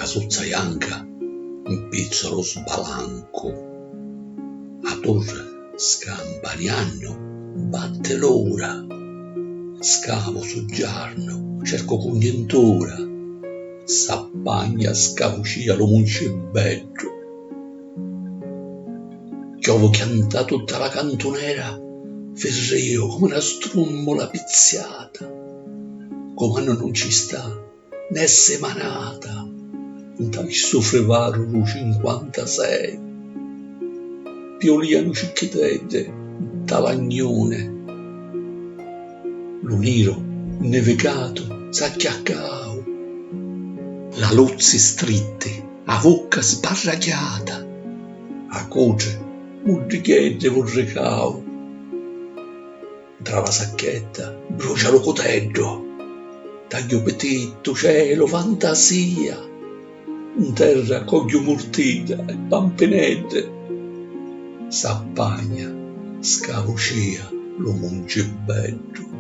casuzza bianca, un pizzolo sbalanco. A torre scampanianno, batte l'ora. Scavo su giarno, cerco congiuntura. S'appagna, scavucia lo muncebello. Chiovo chianta tutta la cantonera, ferreo come una strummola pizziata. Comando non ci sta, né semanata, un tal soffrevaro lu 56. Pioliano cicchitette, talagnone. L'uniro, nevegato, s'acchiaccao. La luzzi stritte, a bocca sbarragliata, a coce, mudrichette vorrecao. Tra la sacchetta, brucia lo coteggio, taglio petitto, cielo, fantasia. In terra coglio murtita e pampenette. S'appagna, scavucia lo muncebello.